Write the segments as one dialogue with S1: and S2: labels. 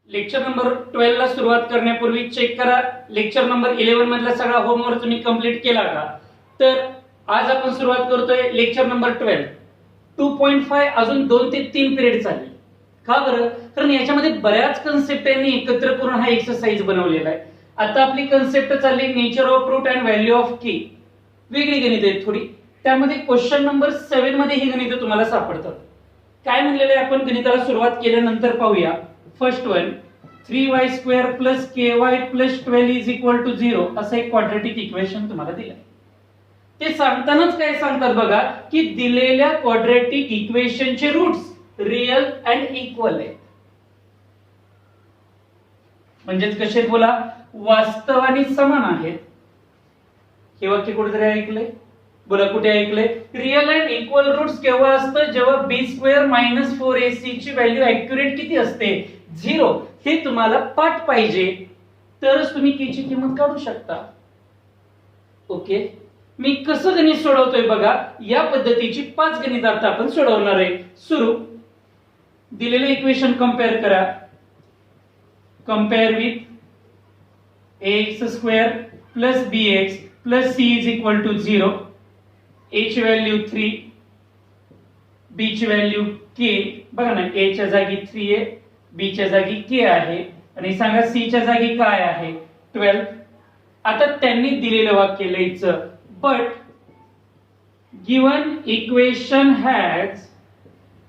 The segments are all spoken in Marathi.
S1: लेक्चर नंबर 12 ला सुरुवात करण्यापूर्वी चेक करा लेक्चर नंबर 11 मधला सगळा होमवर्क तुम्ही कंप्लीट केला का. तर आज आपण सुरुवात करतोय लेक्चर नंबर 12 2.5 अजून 2 ते 3 पिरियड चालले. का बरं? कारण याच्यामध्ये बऱ्याच कन्सेप्ट यांनी एकत्र करून हा एक्सरसाइज बनवलेला आहे. आता आपली कन्सेप्ट चालली nature of root and value of की. वेगळी गणित आहेत थोडी. त्यामध्ये क्वेश्चन नंबर 7 मध्ये ही गणित तुम्हाला सापडतात. काय म्हणलेलं आहे आपण गणिताला सुरुवात केल्यानंतर पाहूया. First one 3y² + ky + 12 is equal to 0 असं एक क्वाड्रॅटिक इक्वेशन तुम्हाला दिलंय. ते सांगतानाच काय सांगतात बघा की दिलेल्या क्वाड्रॅटिक इक्वेशनचे रूट्स रियल अँड इक्वल आहेत. म्हणजेच कसे बोला वास्तवानी समान आहेत. हे वाक्य कुठेतरी ऐकलंय? बोला कुठे ऐकलंय? रियल अँड इक्वल रूट्स केव्हा असतं? जेव्हा b² - 4ac ची व्हॅल्यू ऍक्युरेट किती असते? 0. हे तुम्हाला पाठ पाहिजे तरच तुम्ही k ची किंमत काढू शकता. ओके, मी कसं गणित सोडवतोय बघा. या पद्धतीची 5 गणित आता आपण सोडवणार आहे. सुरू. दिलेले इक्वेशन कंपेअर करा. Compare with ax² + bx + c is equal to 0. a ची व्हॅल्यू 3, b ची व्हॅल्यू k. बघा ना, a च्या जागी 3 आहे, b च्या जागी k आहे आणि सांगा c च्या जागी काय आहे? 12. आता त्यांनी दिलेलं वाक्य लिहायचं. But given equation has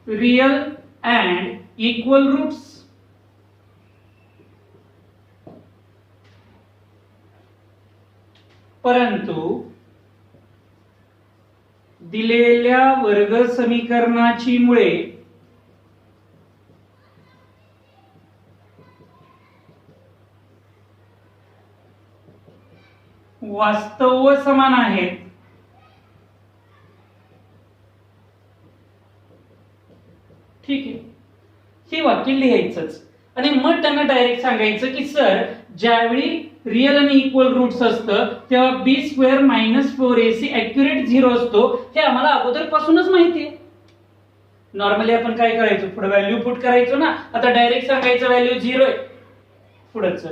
S1: real and equal roots. परंतु दिलेल्या वर्ग समीकरणाची मुळे वास्तव समान आहेत. ठीक आहे, हे वाक्य लिहायचंच आणि मग त्यांना डायरेक्ट सांगायचं की सर ज्यावेळी रियल आणि इक्वल रूट्स असतं तेव्हा b² - 4ac ऍक्युरेट 0 असतो. हे आम्हाला अगोदरपासूनच माहिती आहे. नॉर्मली आपण काय करायचो? पुढे व्हॅल्यू पुट करायचो ना. आता डायरेक्ट सांगायचं व्हॅल्यू 0 आहे. पुढेच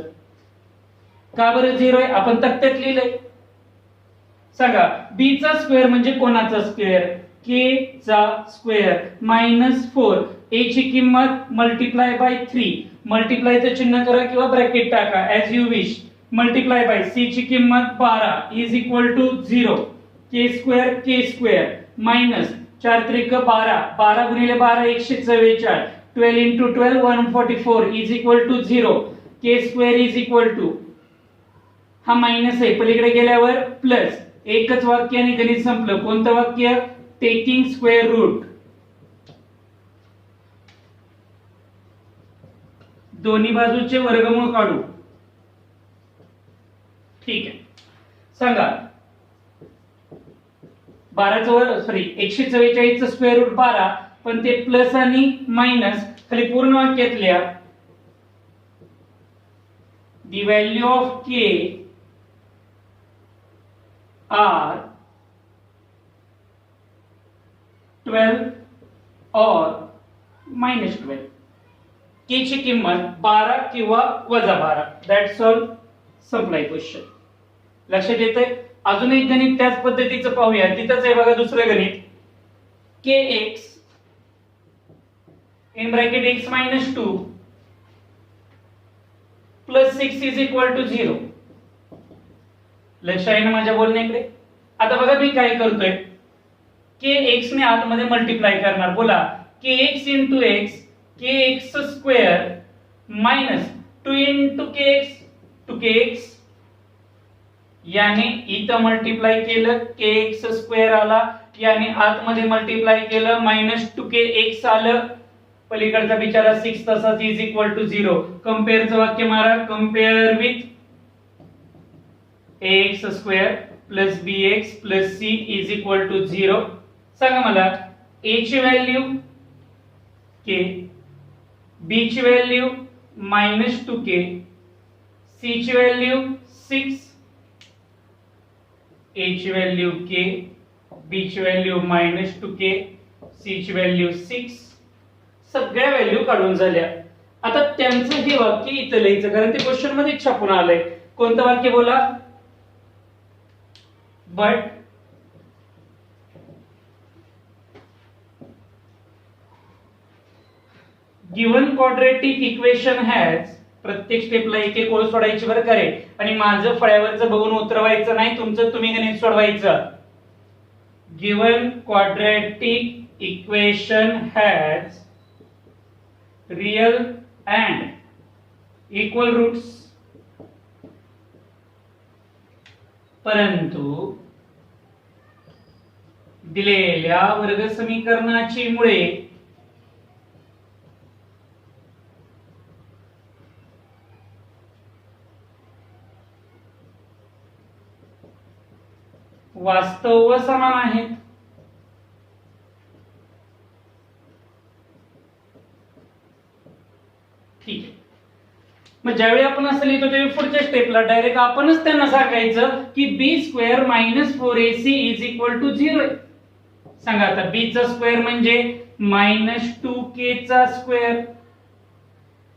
S1: का बरं 0 आहे? आपण तक्त्यात लिहिलंय. सांगा b चा स्क्वेअर म्हणजे कोणाचा स्क्वेअर? k चा स्क्वेअर -4. a ची किंमत मल्टिप्लाय बाय 3. मल्टिप्लायचं चिन्ह करा किंवा ब्रॅकेट टाका as you wish. Multiply by c ची किंमत 12 is equal to 0. k² minus 4 त्रिक 12. 12 गुणिले 12 144. 12 × 12 144 is equal to 0. k² is equal to हा मायनस आहे पलीकडे गेल्यावर प्लस. एकच वाक्य आणि गणित संपलं. कोणतं वाक्य? Taking square root. दोन्ही बाजूचे वर्गमूळ काढू. ठीक आहे, सांगा 144चं स्क्वेअर रूट 12. पण ते प्लस आणि मायनस खाली पूर्ण वाक्यात लिहा. The value of k are 12 or -12. k ची किंमत 12 किंवा -12. That's all. संपलाय क्वेश्चन. लक्षात येतंय? अजून एक गणित त्याच पद्धतीचं पाहूया. तिथंच आहे बघा दुसरं गणित. kx in bracket x - 2 + 6 is equal to 0. लक्ष आहे ना माझ्या बोलण्याकडे? आता बघा मी काय करतोय. kx ने आतमध्ये मल्टिप्लाय करणार. बोला kx × x kx² - 2 × kx 2kx. याने इथं मल्टिप्लाय केलं kx² आला. याने आतमध्ये मल्टिप्लाय केलं -2kx आलं. पलीकडचा बिचारा 6 तसाच इज इक्वल टू 0. कंपेअरचं वाक्य मारा. Compare with ax² + bx + c is equal to 0. सांगा मला a ची व्हॅल्यू k, b ची व्हॅल्यू -2k, c ची व्हॅल्यू 6, a ची व्हॅल्यू k, b ची व्हॅल्यू -2k, c ची व्हॅल्यू 6. सगळ्या व्हॅल्यू काढून झाल्या. आता त्यांचं हे वाक्य इथं लिहायचं, कारण ते क्वेश्चन मध्ये छापून आलंय. कोणतं वाक्य बोला? But given quadratic equation has, प्रत्येक स्टेपला एक एक ओळ सोडायची बरं करे, आणि माझं फळ्यावरचं बघून उतरवायचं नाही, तुमचं तुम्ही गणित सोडवायचं. Given quadratic equation has real and equal roots, परंतु दिलेल्या वर्ग समीकरणाची मुळे वास्तव व समान आहेत. ठीक आहे. मग ज्यावेळी आपण असं लिहितो त्यावेळी पुढच्या स्टेपला डायरेक्ट आपणच त्यांना सांगायचं की B square minus 4ac is equal to 0. सांगा आता, b चा स्क्वेअर म्हणजे मायनस 2k चा square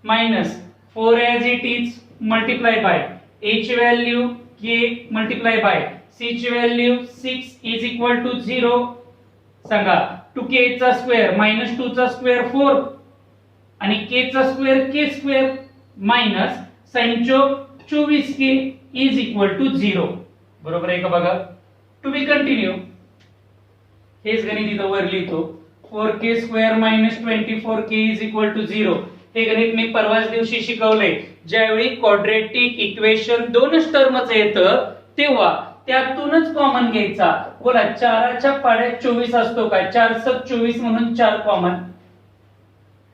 S1: minus 4 as it is multiply by a ची value k multiply by c ची व्हॅल्यू 6 इज इक्वल टू 0. सांगा 2k चा स्क्वेअर मायनस 2 चा स्क्वेअर 4 आणि k चा square k square minus sin चौक 24k इज इक्वल टू 0. बरोबर आहे का बघा? To be continue. हेच गणित इथं वर लिहितो. 4k square minus 24k is equal to 0. हे गणित मी परवाच दिवशी शिकवलंय. ज्यावेळी क्वाड्रेटिक इक्वेशन दोनच टर्मचं येतं तेव्हा त्यातूनच कॉमन घ्यायचा. बोला, 4च्या पाड्यात 24 असतो का? 4 सक 24 म्हणून 4 कॉमन.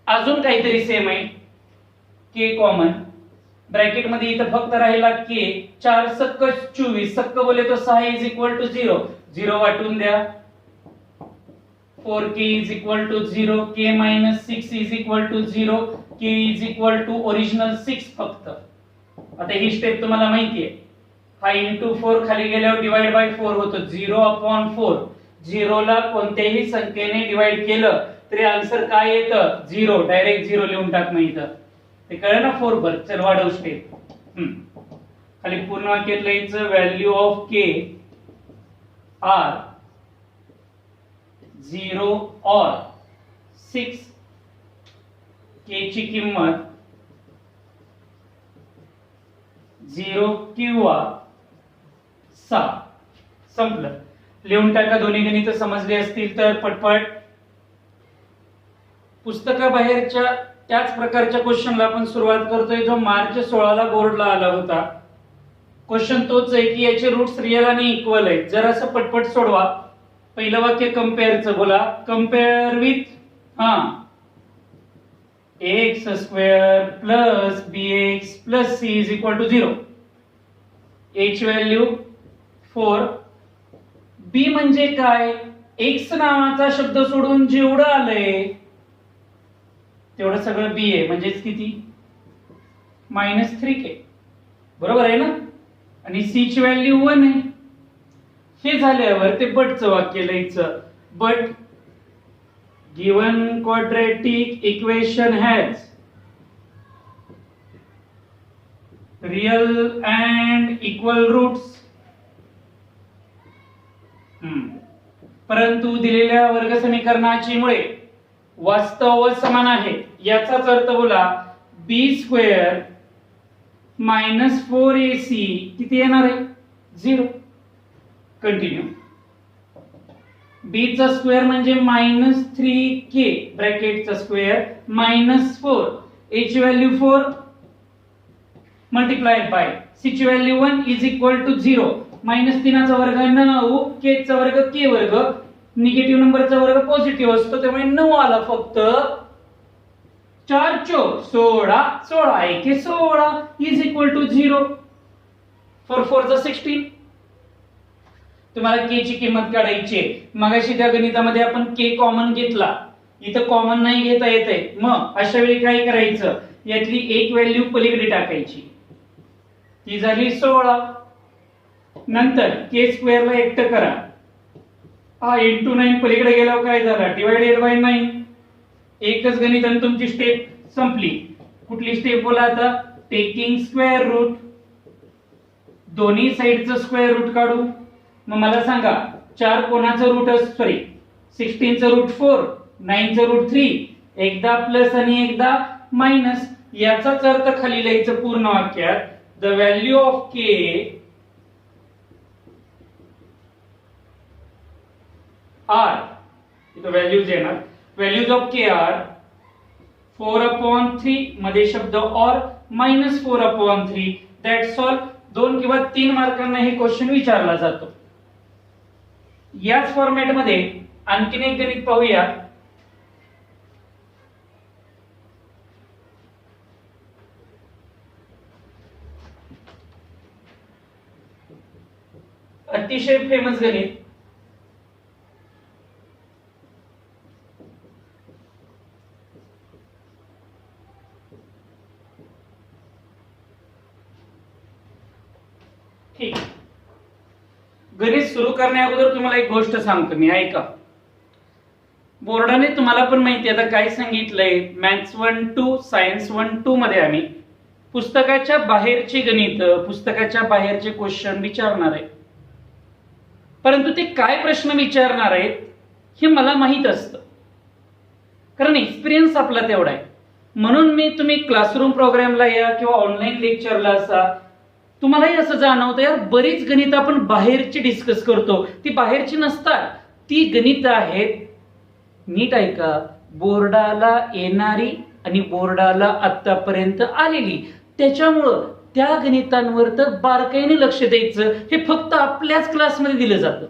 S1: अजून काहीतरी सेम आहे, k कॉमन. ब्रॅकेट मध्ये इथं फक्त राहिला k. 4 सक्क 24, सक्क बोले तो 6 इज इक्वल टू 0. 0 वाटून द्या. 4k is equal to 0, k minus 6 is equal to 0, k is equal to original 6 फक्त. आता ही स्टेप तुम्हाला माहिती आहे. हा इंटू 4 खाली गेल्यावर डिवाइड बाय 4 होतो. 0/4. 0 ला कोणत्याही संख्येने डिवाइड केलं तरी आन्सर काय येतं? 0. डायरेक्ट 0 लिहून टाक नाही इथं. ते कळलं ना? 4 बर. चल वाढव स्टेप. खाली पूर्ण वाक्यात लिहायचं व्हॅल्यू ऑफ k आर 0 और 6. k ची किंमत 0 किंवा 6. संपलं. लिहून टाका. दोन्ही गणित समजले असतील तर पटपट. पुस्तकाबाहेरच्या त्याच प्रकारच्या क्वेश्चनला आपण सुरुवात करतोय जो मार्च 16 ला बोर्डला आला होता. क्वेश्चन तोच आहे की याचे रूट्स रिअल आणि इक्वल आहेत. जरासं पटपट सोडवा. पहिलं वाक्य कंपेअरचं बोला. Compare with x square plus bx plus c is equal to 0. a ची व्हॅल्यू 4. b म्हणजे काय? x नावाचा शब्द सोडून जेवढं आलंय तेवढं सगळं b आहे. म्हणजेच किती? -3k. बरोबर आहे ना? आणि c ची व्हॅल्यू 1 आहे. हे झाल्यावर ते बटचं वाक्य लिहायचं. But given quadratic equation has real and equal roots, परंतु दिलेल्या वर्ग समीकरणाची मुळे वास्तव व समान आहे. याचाच अर्थ बोला, बी स्क्वेअर मायनस 4ac किती येणार आहे? 0. कंटिन्यू. b चा स्क्वेअर म्हणजे -3k ब्रॅकेटचा स्क्वेअर मायनस 4. a ची व्हॅल्यू 4 मल्टिप्लाय बाय c ची व्हॅल्यू 1 इज इक्वल टू 0. -3 चा वर्ग 9, k चा वर्ग k वर्ग, निगेटिव्ह नंबरचा वर्ग पॉझिटिव्ह असतो त्यामुळे 9 आला फक्त. 4 चौक 16, 16 एके 16 इज इक्वल टू 0. 4 4 जा 16. तुम्हाला k ची किंमत काढायची आहे. मगाशी त्या गणितामध्ये आपण k कॉमन घेतला, इथं कॉमन नाही घेता येते. मग अशा वेळी काय करायचं? यातली एक व्हॅल्यू पलीकडे टाकायची. ती झाली 16. नंतर k स्क्वेअर ला एकटं करा. हा इंटू 9 पलीकडे गेल्यावर काय झाला? Divided by 9. एकच गणित आणि तुमची स्टेप संपली. कुठली स्टेप बोला आता, टेकिंग स्क्वेअर रूट, दोन्ही साइडचं स्क्वेअर रूट काढू. मग मला सांगा 4 कोणाचं रूट, सॉरी 16चं रूट 4, 9चं रूट 3, एकदा प्लस आणि एकदा मायनस. याचाच अर्थ खाली लिहायचं पूर्ण वाक्यात, the value of k are, इथं व्हॅल्यूज येणार, व्हॅल्यूज ऑफ के आर 4/3 मध्ये शब्द और -4/3. That's all. 2 किंवा 3 मार्कांना हे क्वेश्चन विचारला जातो. याच फॉर्मॅट मध्ये आणखीन एक गणित पाहूया. अतिशय फेमस गणित, ठीक. गणित सुरू करण्या अगोदर तुम्हाला एक गोष्ट सांगतो मी, ऐका. बोर्डाने तुम्हाला पण माहिती आता काय सांगितलंय, मॅथ्स 1 2 सायन्स 1 2 मध्ये आम्ही पुस्तकाच्या बाहेरची गणित, पुस्तकाच्या बाहेरचे क्वेश्चन विचारणार आहे. परंतु ते काय प्रश्न विचारणार आहेत हे मला माहित असतं, कारण एक्सपिरियन्स आपला तेवढा आहे. म्हणून मी, तुम्ही क्लासरूम प्रोग्रामला या किंवा ऑनलाईन लेक्चरला असा, तुम्हालाही असं जाणवतं यार बरीच गणित आपण बाहेरची डिस्कस करतो, ती बाहेरची नसतात, ती गणित आहेत. नीट ऐका, बोर्डाला येणारी आणि बोर्डाला आतापर्यंत आलेली, त्याच्यामुळं त्या गणितांवर तर बारकाईने लक्ष द्यायचं. हे फक्त आपल्याच क्लासमध्ये दिलं जातं,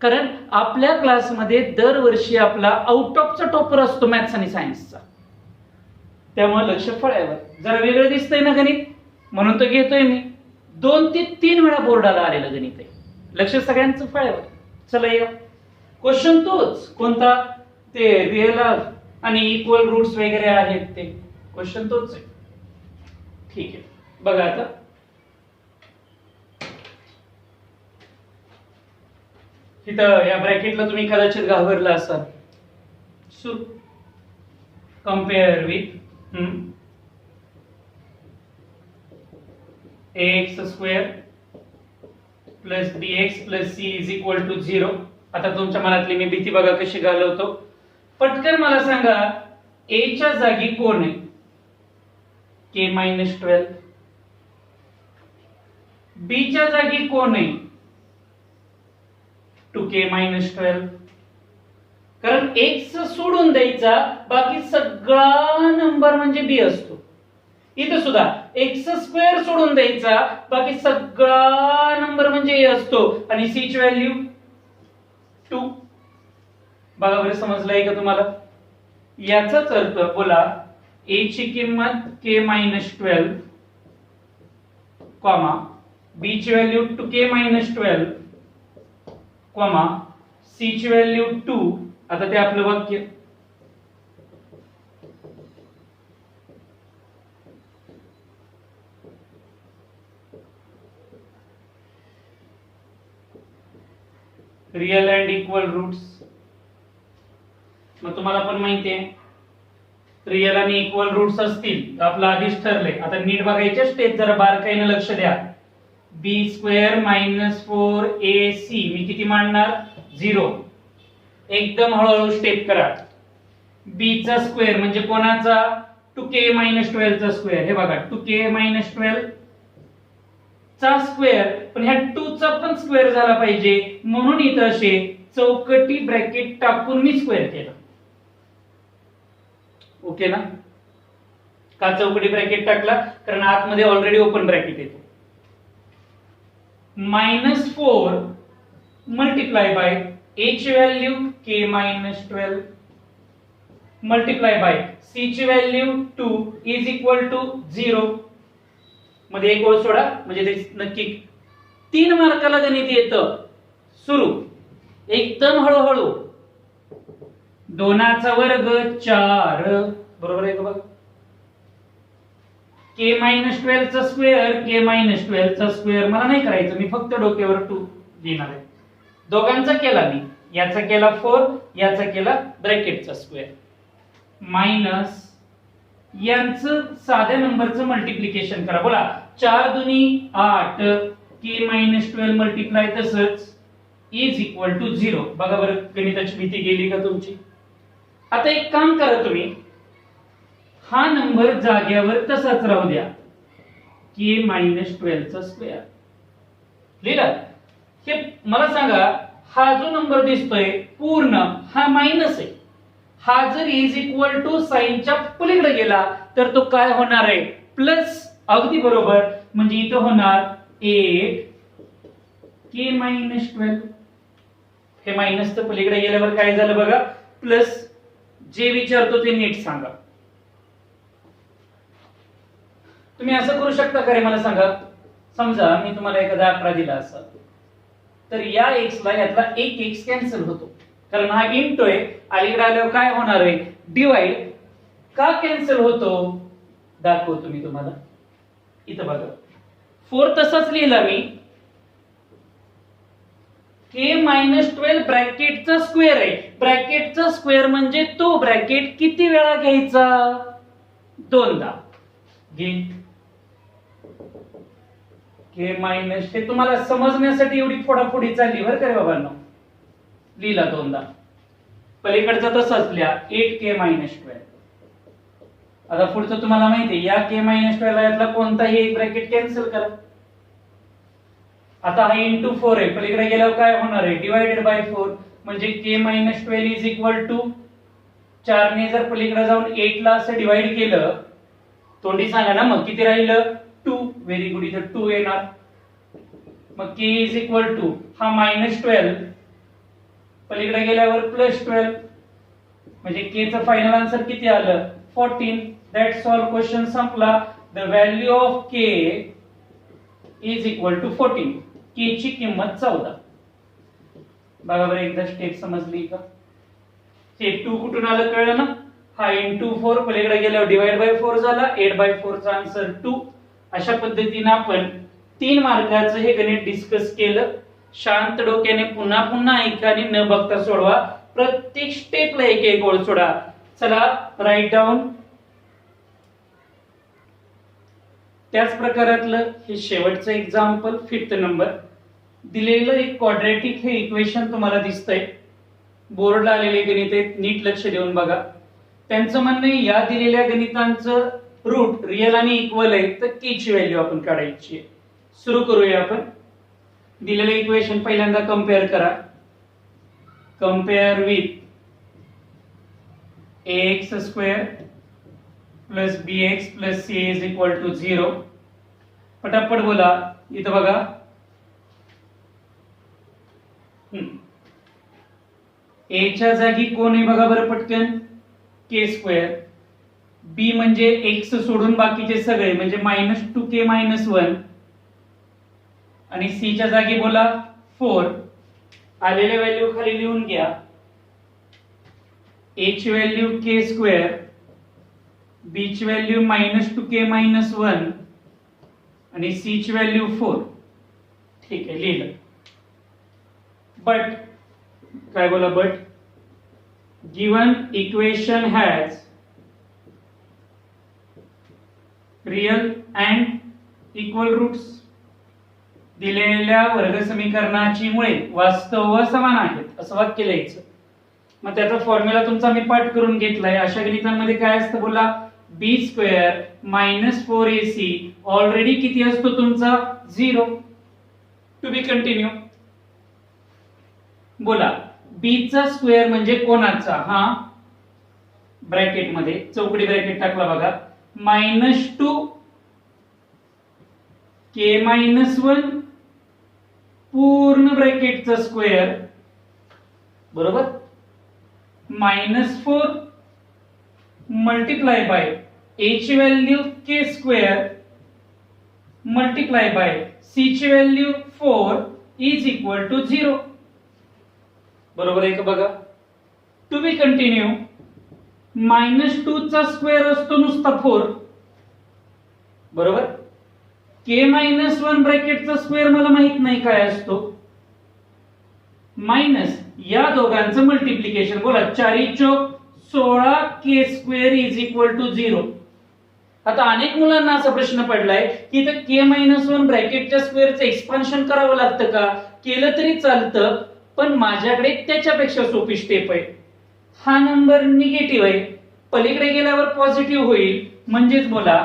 S1: कारण आपल्या क्लासमध्ये दरवर्षी आपला आउट ऑफचा टॉपर असतो मॅथ्स आणि सायन्सचा. त्यामुळे लक्ष फळ्यावर. जरा वेगळं दिसतंय ना गणित, म्हणून तर घेतोय मी. 2 ते 3 वेळा बोर्डाला आलेलं गणित आहे. लक्ष सगळ्यांचं फळ्यावर. चला या क्वेश्चन तोच, कोणता, ते रिअल आणि इक्वल रूट्स वगैरे आहेत ते क्वेश्चन तोच आहे. ठीक आहे, बघा आता. इथं या ब्रॅकेटला तुम्ही कदाचित घाबरला असाल. So compare with ax square plus bx plus c is equal to 0. आता तुमच्या मनातली मी भीती बघा कशी घालवतो. पटकन मला सांगा a च्या जागी कोण आहे, k-12. b च्या जागी कोण आहे, 2k-12. कारण x सोडून द्यायचा, बाकी सगळा नंबर म्हणजे b असतो. इथं सुद्धा एक्स स्क्वेअर सोडून द्यायचा, बाकी सगळा नंबर म्हणजे ए असतो. आणि सी ची व्हॅल्यू 2. बघा बरं, समजलंय का तुम्हाला? याचाच अर्थ बोला, ए ची किंमत k-12 कॉमा बी ची व्हॅल्यू 2k-12 कॉमा सी ची व्हॅल्यू 2. आता ते आपलं वाक्य. Real and equal roots. मग तुम्हाला पण माहिती आहे रियल आणि इक्वल रूट्स असतील तर आपलं आधीच ठरलंय. आता नीट बघायचे स्टेप, जरा बारकाईने लक्ष द्या. बी स्क्वेअर मायनस 4ac मी किती मांडणार, 0. एकदम हळूहळू स्टेप करा. बी चा स्क्वेअर म्हणजे कोणाचा, 2k-12 चा स्क्वेअर. हे बघा 2k-12 चा स्क्वेअर, पण ह्या 2 चा पण स्क्वेअर झाला पाहिजे, म्हणून इथं असे चौकटी ब्रॅकेट टाकून मी स्क्वेअर केलं. ओके ना? का चौकटी ब्रॅकेट टाकला, कारण आतमध्ये ऑलरेडी ओपन ब्रॅकेट येतो. -4 मल्टिप्लाय बाय a ची value k-12 multiply by c ची व्हॅल्यू 2 इज इक्वल टू 0. मध्ये एक ओळ सोडा म्हणजे ते नक्की 3 मार्काला गणित येतं. सुरू एकदम हळूहळू. 2चा वर्ग 4, बरोबर आहे का बघा. k-12 चा स्क्वेअर, k-12 चा स्क्वेअर मला नाही करायचं, मी फक्त डोक्यावर 2 लिहिणार आहे. दोघांचा केला मी, याचा केला 4, याचा केला ब्रॅकेटचा स्क्वेअर. मायनस यांचं साध्या नंबरचं मल्टिप्लिकेशन करा. बोला 4 दुनी 8 के मायनस 12 मल्टिप्लाय तसंच इज इक्वल टू 0. बघा बरं गणिताची भीती गेली का तुमची? आता एक काम करा तुम्ही, हा नंबर जाग्यावर तसाच राहू द्या, के मायनस 12 चा स्क्वेअर लिहिला. हे मला सांगा, हा जो नंबर दिसतोय पूर्ण हा मायनस आहे. हा जर इज इक्वल टू साइनच्या पलीकडे गेला तर तो काय होणार आहे? प्लस. अगदी बरोबर. म्हणजे इथं होणार 8 के मायनस 12. हे मायनस तर पलीकडे गेल्यावर काय झालं बघा? प्लस. जे विचारतो ते नीट सांगा. तुम्ही असं करू शकता का रे? मला सांगा, समजा मी तुम्हाला एखादा 11 दिला असं, तर या x ला यातला एक x कॅन्सल होतो, कारण हा इंटू आहे. अलीकडे आल्यावर काय होणार आहे? डिवाइड. का कॅन्सल होतो दाखवतो मी तुम्हाला. इथं बघा 4 तसाच लिहिला मी, के मायनस 12 ब्रॅकेटचा स्क्वेअर आहे. ब्रॅकेटचा स्क्वेअर म्हणजे तो ब्रॅकेट किती वेळा घ्यायचा? 2दा घे. के मायनस, हे तुम्हाला समजण्यासाठी एवढी फोडाफोडी चालली बरं का रे बाबांनो. लिहिला 2दा. पलीकडचा तसाच लिहा 8 के मायनस 12. आता पुढचं तुम्हाला माहिती आहे, या के मायनस 12 यातला कोणताही एक ब्रॅकेट कॅन्सल करा. आता हा इंटू 4 आहे, पलीकडे गेल्यावर काय होणार आहे? Divided by 4. म्हणजे के मायनस 12 इज इक्वल टू 4 ने जर पलीकडे जाऊन 8 ला असं डिवाइड केलं, तोंडी सांगा ना मग किती राहिलं? 2. Very good. इथं 2 येणार. मग के इज इक्वल टू हा मायनस 12 पलीकडे गेल्यावर प्लस 12. म्हणजे के चं फायनल आन्सर किती आलं? 14. That's all. क्वेश्चन संपला. The value of k is equal to 14. K ची किंमत 14. बघा बरं एकदा स्टेप समजली का? हे 2 कुठून आलं कळलं ना? हा इंटू 4 पलीकडे गेल्यावर डिवाइड बाय 4 झाला. 8/4 चा आन्सर 2. अशा पद्धतीने आपण 3 मार्काचं हे गणित डिस्कस केलं. शांत डोक्याने पुन्हा पुन्हा ऐका आणि न बघता सोडवा. प्रत्येक स्टेपला एक एक ओळ सोडा. चला राईट डाऊन. त्याच प्रकारातलं हे शेवटचं एक्झाम्पल 5th नंबर. दिलेलं एक क्वाड्रॅटिक हे इक्वेशन तुम्हाला दिसतंय. बोर्डला आलेले गणित आहेत, नीट लक्ष देऊन बघा. त्यांचं म्हणणं आहे या दिलेल्या गणितांचं रूट रिअल आणि इक्वल आहे, तर के ची व्हॅल्यू आपण काढायची आहे. सुरू करूया आपण. दिलेलं इक्वेशन पहिल्यांदा कंपेअर करा. Compare with ax square plus bx plus c is equal to 0. पटापट बोला. इथं बघा a च्या जागी कोण आहे बघा बरं पटकन? k square. b म्हणजे x सोडून बाकीचे सगळे म्हणजे -2k - 1. आणि c च्या जागी बोला 4. आलेल्या व्हॅल्यू खाली लिहून घ्या. a ची व्हॅल्यू k स्क्वेअर, b ची व्हॅल्यू -2k - 1 आणि c ची व्हॅल्यू 4. ठीक आहे लिहिलं. बट काय बोला? But given equation has real and equal roots. दिलेल्या वर्ग समीकरणाची मुळे वास्तव व समान आहेत असं वाक्य लिहायचं. मग त्याचा फॉर्म्युला तुमचा मी पाठ करून घेतलाय. अशा गणितांमध्ये काय असतं बोला? b square minus 4ac. Already किती असतो तुमचा? 0. To be continue. बोला b चा स्क्वेअर म्हणजे कोणाचा? हा ब्रॅकेट मध्ये चौकडी ब्रॅकेट टाकला बघा. -2 k - 1 पूर्ण ब्रॅकेटचा स्क्वेअर बरोबर. -4 मल्टिप्लाय बाय a ची value k square multiply by c ची व्हॅल्यू 4 इज इक्वल टू 0. बरोबर आहे का बघा? To be continue. -2 चा स्क्वेअर असतो नुसता 4 बरोबर. k - 1 ब्रॅकेटचा स्क्वेअर मला माहित नाही काय असतो. मायनस या दोघांचं मल्टिप्लिकेशन. बोला 4 × 16 k square is equal to 0. आता अनेक मुलांना असा प्रश्न पडलाय की इथं k-1 ब्रॅकेटच्या स्क्वेअरचं एक्सपान्शन करावं लागतं का, केलं तरी चालतं, पण माझ्याकडे त्याच्यापेक्षा सोपी स्टेप आहे. हा नंबर निगेटिव्ह आहे, पलीकडे गेल्यावर पॉझिटिव्ह होईल, म्हणजेच बोला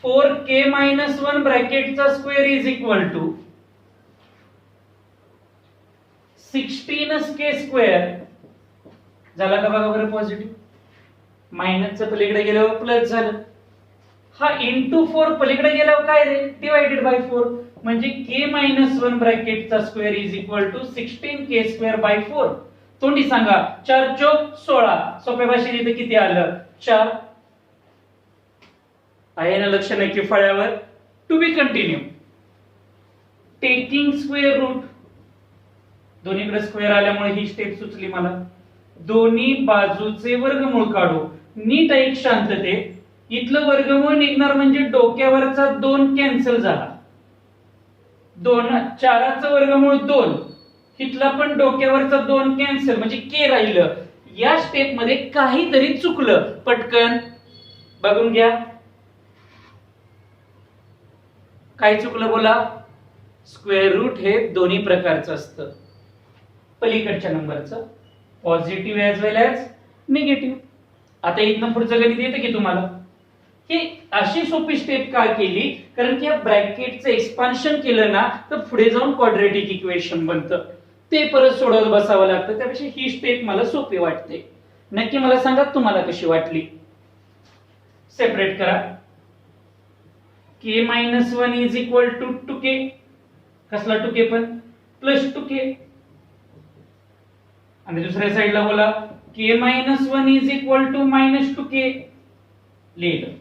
S1: 4k-1 ब्रॅकेटचा square is equal to 16k square झाला का बघा बरं. पॉझिटिव्ह मायनसचं पलीकडे गेल्यावर प्लस झालं. हा इंटू 4 पलीकडे गेल्यावर काय रे, डिवायडेड बाय 4, म्हणजे k-1 ब्रॅकेटचा square is equal to 16k square by 4. तोंडी सांगा 4 चौक 16. सोप्या भाषेत इथे किती आलं, 4. आहे ना लक्ष नक्की फळ्यावर. To be continue. Taking square root, दोन्हीकडे स्क्वेअर आल्यामुळे ही स्टेप सुचली मला. दोन्ही बाजूचे वर्गमूळ काढू. नीट ऐक शांतते. इथलं वर्गमूळ निघणार म्हणजे डोक्यावरचा 2 कॅन्सल झाला. 4चं वर्गमूळ 2, इथला पण डोक्यावरचा 2 कॅन्सल, म्हणजे के राहिलं. या स्टेप मध्ये काहीतरी चुकलं, पटकन बघून घ्या. काय चुकलं बोला. स्क्वेअर रूट हे दोन्ही प्रकारचं असतं, पलीकडच्या नंबरचं, पॉझिटिव्ह ऍज वेल ऍज निगेटिव्ह. आता इथनं पुढचं गणित येतं की तुम्हाला. हे अशी सोपी स्टेप का केली, कारण की या ब्रॅकेटचं एक्सपान्शन केलं ना तर पुढे जाऊन क्वाड्रेटिक इक्वेशन बनतं, ते परत सोडवत बसावं लागतं. त्यापेक्षा ही स्टेप मला सोपी वाटते. नक्की मला सांगा तुम्हाला कशी वाटली. सेपरेट करा. k-1 is equal to 2k. कसला 2k पण, प्लस 2k. आणि दुसऱ्या साईडला बोला k-1 is equal to minus 2k. लिहिलं.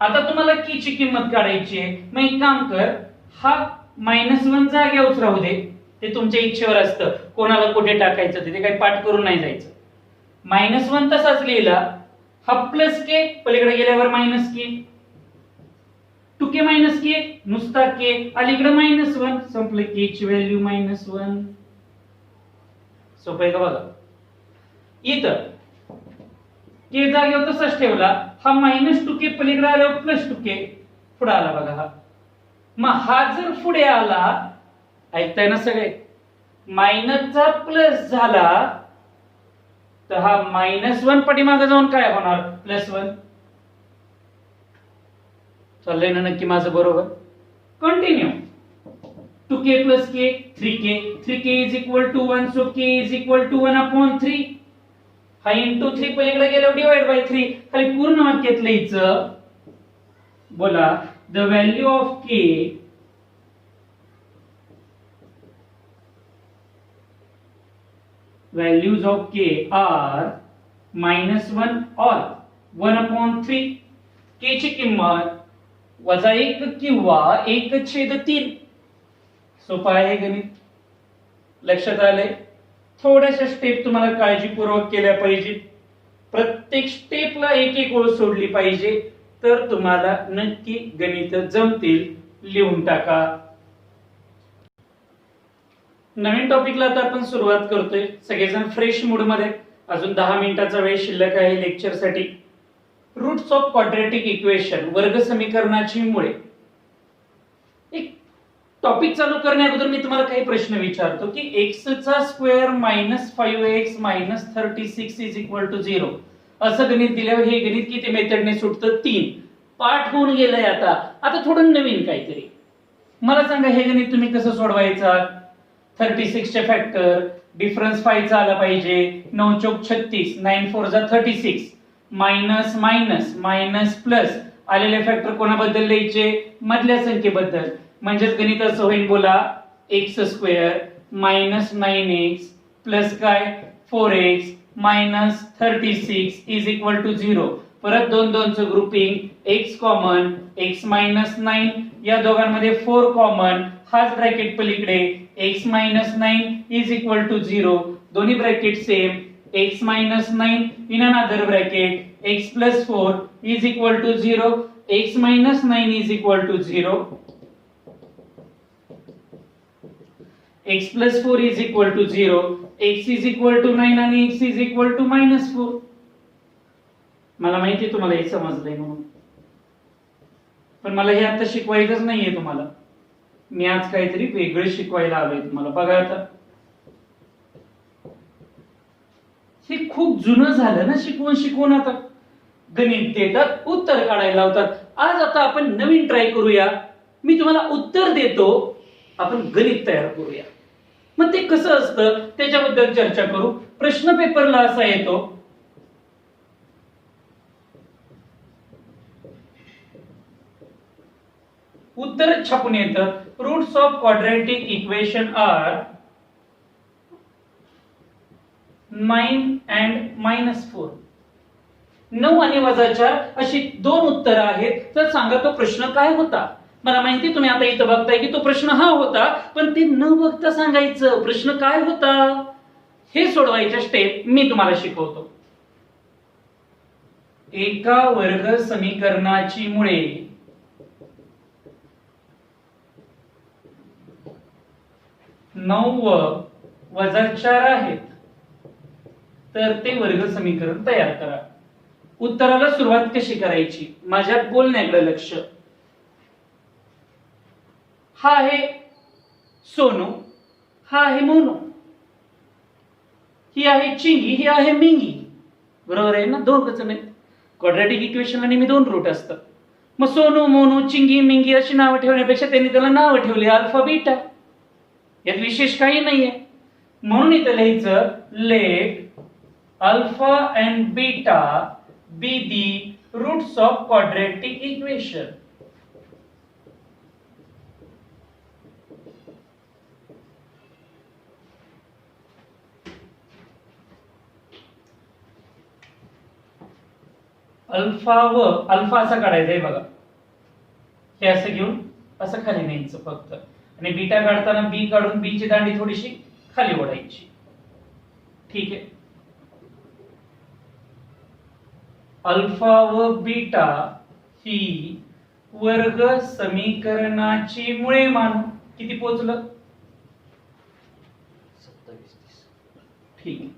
S1: आता तुम्हाला की ची किंमत काढायची आहे. मग एक काम कर, हा -1 जागेवरच राहू दे, ते तुमच्या इच्छेवर असतं कोणाला कुठे टाकायचं ते काही पाठ करून नाही जायचं. -1 तसाच लिहिला. हा प्लस के पलीकडे गेल्यावर minus K. 2k minus K नुसता के, अलीकडे -1 संपलं. के ची व्हॅल्यू -1. सोपं आहे का बघा. इथं के जागेवर तसाच ठेवला. हा -2k पलीकडे आल्यावर +2k पुढे आला बघा. हा मग हा जर पुढे आला, ऐकताय ना सगळे, मायनसचा प्लस झाला तर हा -1 पाठीमागे जाऊन काय होणार, +1. चाललंय ना नक्की माझं बरोबर. Continue. 2k plus k 3k. 3k is equal to 1, so k is equal to 1/3. हा इंटू 3 पलीकडे गेल्यावर डिवाइड बाय 3. खाली पूर्ण वाक्यात लिहायचं. बोला the value of k values of k are -1 or 1/3. k ची किंमत -1 किंवा 1/3. सोपं आहे गणित. लक्षात आलंय. थोड्याशा स्टेप तुम्हाला काळजीपूर्वक केल्या पाहिजेत. प्रत्येक स्टेपला एक एक ओळ सोडली पाहिजे, तर तुम्हाला नक्की गणित जमतील. लिहून टाका. नवीन टॉपिकला आता आपण सुरुवात करतोय. सगळेजण फ्रेश मूड मध्ये. अजून 10 मिनिटाचा वेळ शिल्लक आहे लेक्चर साठी. रूट्स ऑफ क्वाड्रेटिक इक्वेशन, वर्ग समीकरणाची मुळे. एक टॉपिक चालू करण्या अगोदर मी तुम्हाला काही प्रश्न विचारतो की x चा square -5x - 36 is equal to 0 असं गणित दिल्यावर हे गणित किती मेथडने सुटतं, 3. पाठ होऊन गेलंय. आता थोडं नवीन काहीतरी मला सांगा. हे गणित तुम्ही कसं सोडवायचं. 36 चे फॅक्टर, डिफरन्स 5 चा आला पाहिजे. 9 चौक 36, 9 4 जा 36, मायनस मायनस मायनस प्लस. आलेले फॅक्टर कोणाबद्दल लिहायचे, मधल्या संख्येबद्दल. म्हणजेच गणित असं होईल बोला x स्क्वेअर -9x प्लस काय 4x - 36 इज इक्वल टू 0. परत 2चं ग्रुपिंग, x कॉमन, x - 9 या दोघांमध्ये 4 कॉमन, हाच ब्रॅकेट पलीकडे x - 9 इज इक्वल टू 0. दोन्ही bracket same. x - 9 in another bracket x + 4 is equal to 0. x - 9 is equal to 0. x plus 4 is equal to 0, x is equal to 9 आणि x is equal to -4. मला माहिती आहे तुम्हाला हे समजलंय म्हणून, पण मला हे आता शिकवायचंच नाहीये तुम्हाला. मी आज काहीतरी वेगळं शिकवायला आलोय तुम्हाला. बघा आता, हे खूप जुनं झालं ना शिकवून शिकवून. आता गणित देतात, उत्तर काढायला लावतात. आज आता आपण नवीन ट्राय करूया. मी तुम्हाला उत्तर देतो, आपण गणित तयार करूया. मग ते कसं असतं त्याच्याबद्दल चर्चा करू. प्रश्न पेपरला असा येतो, उत्तर छापून येतं, roots of quadratic equation are 9 and -4. 9 आणि -4 अशी दोन उत्तर आहेत. तर सांगा तो प्रश्न काय होता. मला माहिती तुम्ही आता इथं बघताय की तो प्रश्न हा होता, पण ते न बघता सांगायचं प्रश्न काय होता हे सोडवायच्या स्टेप मी तुम्हाला शिकवतो. एका वर्ग समीकरणाची मुळे 9 व -4 आहेत, तर ते वर्ग समीकरण तयार करा. उत्तराला सुरुवात कशी करायची, माझ्या बोलण्याकडे लक्ष. हा आहे सोनू, हा आहे मोनू, ही आहे चिंगी, ही आहे मिंगी. बरोबर आहे ना, दोन जण आहेत. क्वाड्रॅटिक इक्वेशन आणि मी दोन रूट असतात. मग सोनू, मोनू, चिंगी, मिंगी अशी नावं ठेवण्यापेक्षा त्यांनी त्याला नावं ठेवली अल्फा बीटा. यात विशेष काही नाहीये. म्हणून इथं लिहायचं, let alpha and beta be the roots of quadratic equation. Alpha व अल्फा असा काढायचा आहे बघा. हे असं घेऊन असं खाली न्यायचं फक्त, आणि बीटा काढताना बी काढून बी ची दांडी थोडीशी खाली ओढायची. ठीक आहे. अल्फा व बीटा ही वर्ग समीकरणाची मुळे मानू. किती पोहोचलं? 27. ठीक आहे.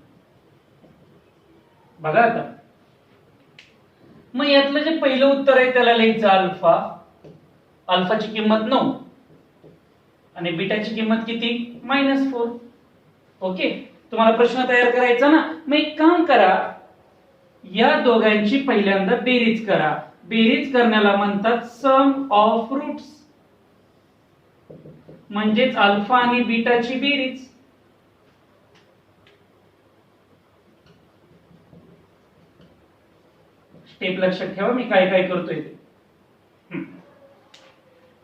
S1: बघा आता, मग यातलं जे पहिलं उत्तर आहे त्याला लिहायचं अल्फा. अल्फाची किंमत 9 आणि बीटाची किंमत किती? -4. ओके. तुम्हाला प्रश्न तयार करायचा ना, मग एक काम करा, या दोघांची पहिल्यांदा बेरीज करा. बेरीज करण्याला म्हणतात सम ऑफ रूट्स, म्हणजेच अल्फा आणि बीटाची बेरीज. स्टेप लक्षात ठेवा, मी काय काय करतोय ते.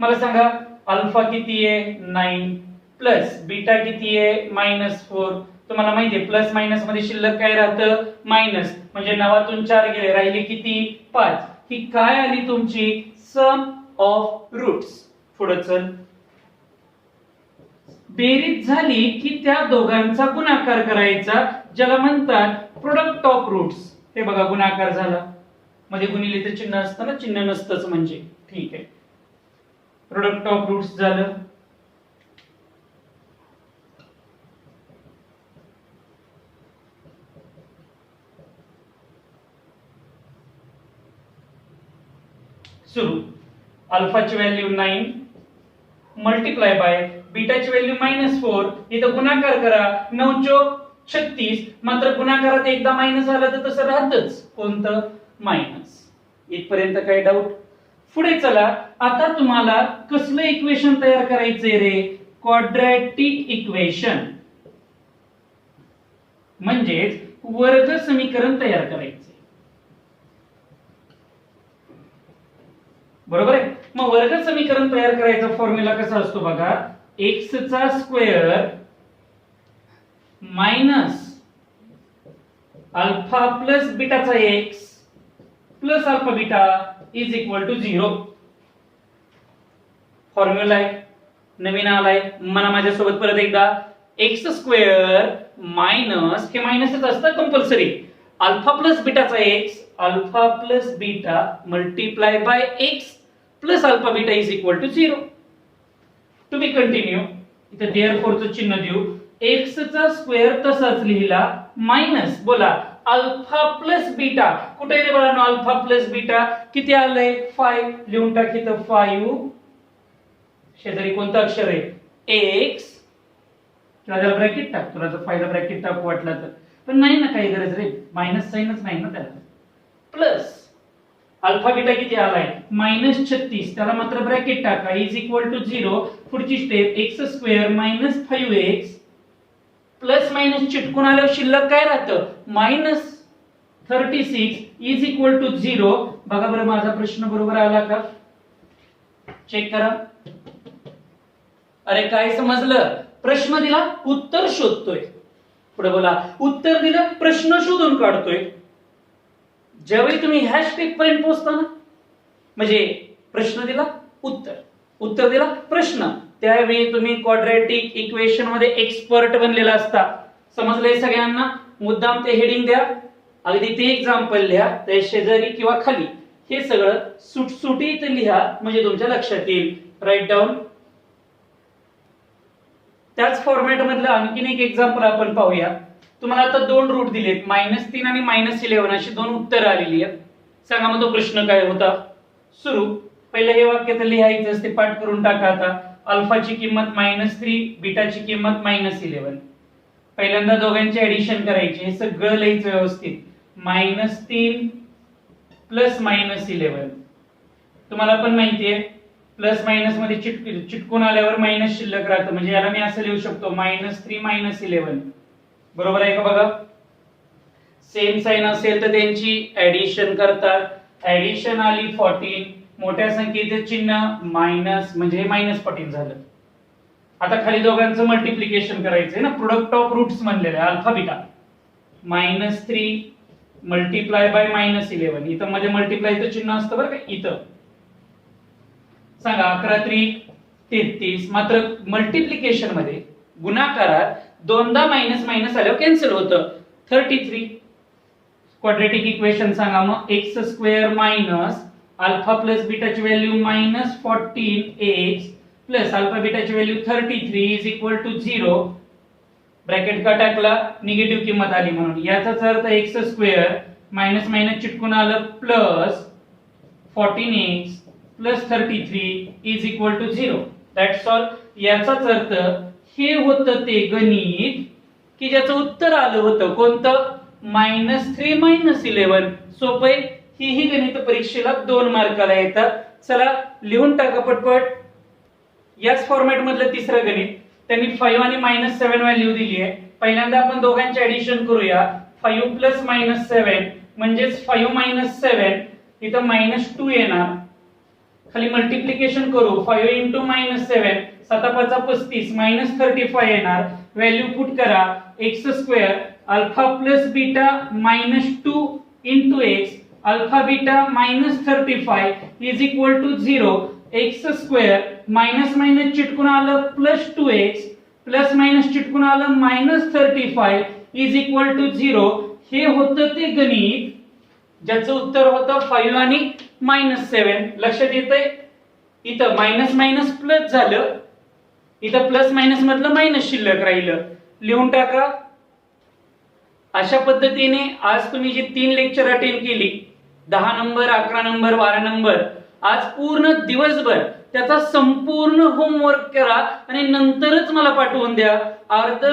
S1: मला सांगा, अल्फा किती आहे? 9 प्लस बीटा किती आहे? -4. तुम्हाला माहिती आहे प्लस मायनस मध्ये शिल्लक काय राहतं? मायनस. म्हणजे 9तून 4 गेले, राहिले किती? 5. ही काय आली तुमची? सम ऑफ रूट्स. पुढे चल. बेरीज झाली की त्या दोघांचा गुणाकार करायचा, ज्याला म्हणतात प्रोडक्ट ऑफ रूट्स. हे बघा, गुणाकार झाला. मध्ये गुणिले तर चिन्ह असतं ना, चिन्ह नसतंच म्हणजे. ठीक आहे. प्रोडक्ट ऑफ रूट्स झालं. सुरू. अल्फाची व्हॅल्यू 9 मल्टिप्लाय बाय बीटाची व्हॅल्यू -4. इथं गुणाकार करा. 9 चोक 36. मात्र गुणाकारात एकदा मायनस आलं तर तसं राहतच. कोणतं? मायनस. इथपर्यंत काय डाऊट? पुढे चला. आता तुम्हाला कसलं इक्वेशन तयार करायचंय रे? क्वाड्रॅटिक इक्वेशन, म्हणजेच वर्ग समीकरण तयार करायचे. बरोबर आहे. मग वर्ग समीकरण तयार करायचा फॉर्म्युला कसा असतो बघा. x चा स्क्वेअर मायनस अल्फा प्लस बीटाचा x plus alpha beta is equal to 0. Formula आहे, नवीन आलाय. म्हणा माझ्यासोबत परत एकदा. एक्स स्क्वेअर मायनस, हे मायनसच असतं कंपल्सरी, अल्फा प्लस बीटाचा X, alpha plus beta multiply by X plus alpha beta is equal to 0. तुम्ही कंटिन्यू. इथे देअरफॉर चं चिन्ह देऊ. एक्स चा स्क्वेअर तसाच लिहिला, मायनस बोला अल्फा प्लस बीटा, कुठे रे बाळांनो अल्फा प्लस बीटा, किती आलंय 5, लिहून टाक इथं 5, शेजारी कोणतं अक्षर आहे x, किंवा त्याला ब्रॅकेट टाक, तुला जर फायदा ब्रॅकेट टाकू वाटला तर, पण नाही ना काही गरज रे, मायनस साइनच नाही ना त्याला, प्लस अल्फा बीटा किती आलाय -36, त्याला मात्र ब्रॅकेट टाका, इज इक्वल टू 0, पुढची step x² - 5x plus minus चिटकून आल्यावर शिल्लक काय राहतं -36 इज इक्वल टू 0. बघा बरं माझा प्रश्न बरोबर आला का, चेक करा. अरे काय समजलं, प्रश्न दिला उत्तर शोधतोय, पुढे बोला उत्तर दिलं प्रश्न शोधून काढतोय. ज्यावेळी तुम्ही ह्या स्टेप पर्यंत पोहोचता ना, म्हणजे प्रश्न दिला उत्तर, उत्तर दिला प्रश्न, त्यावेळी तुम्ही क्वाड्रॅटिक इक्वेशन मध्ये एक्सपर्ट बनलेला असता. समजलंय सगळ्यांना. मुद्दाम ते हेडिंग द्या, अगदी ते एक्झाम्पल लिहा, त्या शेजारी किंवा खाली हे सगळं सुटसुटीत लिहा, म्हणजे तुमच्या लक्षात येईल. Right down. त्याच फॉर्मॅट मधलं आणखीन एक एक्झाम्पल आपण पाहूया. तुम्हाला आता दोन रूट दिलेत, -3 आणि -11 अशी दोन उत्तर आलेली आहेत. सांगा मग तो प्रश्न काय होता. सुरू. पहिलं हे वाक्य तर लिहायचं, ते पाठ करून टाका. आता अल्फाची किंमत -3, बीटाची किंमत -11. पहिल्यांदा दोघांची ऍडिशन करायची, हे सगळं लिहायचं व्यवस्थित. -3 प्लस -11. तुम्हाला पण माहितीये प्लस मायनस मध्ये चिटकून आल्यावर मायनस शिल्लक राहतं, म्हणजे याला मी असं लिहू शकतो -3 -11. बरोबर आहे का बघा. सेम साइन असेल तर त्यांची ऍडिशन करतात. ऍडिशन आली 14, मोठ्या संख्येचे चिन्ह मायनस, म्हणजे -14 झालं. आता खाली दोघांचं मल्टिप्लिकेशन करायचंय ना, प्रोडक्ट ऑफ रूट्स म्हणलेलं आहे अल्फा बीटा. -3 मल्टिप्लाय बाय -11, इथं मध्ये मल्टिप्लायचं चिन्ह असतं बरं का इथं. सांगा 11 33, मात्र मल्टिप्लिकेशन मध्ये गुणाकारात दोनदा मायनस मायनस आल्यावर कॅन्सल होतं. 33. क्वाड्रॅटिक इक्वेशन सांगा मग, x² मायनस अल्फा प्लस बीटाची व्हॅल्यू -14x प्लस अल्फा बीटाची value 33 is equal to 0. Bracket का टाकला, निगेटिव्ह किंमत आली म्हणून. याचाच अर्थ x² मायनस मायनस चिटकून आलं plus 14x plus 33 is equal to 0. That's all. याचाच अर्थ हे होतं ते गणित की ज्याचं उत्तर आलं होतं कोणतं -3 -11. सोपं. ही गणित परीक्षेला 2 मार्काला येतात. चला लिहून टाका पटपट. याच फॉर्मॅट मधलं तिसरं गणित, त्यांनी 5 आणि -7 व्हॅल्यू दिली आहे. पहिल्यांदा आपण दोघांचे ऍडिशन करूया. 5 प्लस -7 म्हणजेच 5 - 7, इथं -2 येणार. खाली मल्टिप्लिकेशन करू. 5 इंटू -7, 7 5 35 -35 येणार. व्हॅल्यू पुट करा. x² alpha plus beta -2 into x alpha beta -35 is equal to 0. x² minus minus चिटकून आलं +2x प्लस मायनस चिटकून आलं -35 इज इक्वल टू 0. हे होतं ते गणित ज्याचं उत्तर होतं 5 आणि -7. लक्षात येतंय. इथं मायनस मायनस प्लस झालं, इथं प्लस मायनस मधलं मायनस शिल्लक राहिलं. लिहून टाका. अशा पद्धतीने आज तुम्ही जी 3 लेक्चर अटेंड केली, 10 नंबर 11 नंबर 12 नंबर, आज पूर्ण दिवसभर त्याचा संपूर्ण होमवर्क करा आणि नंतरच मला पाठवून द्या. अर्ध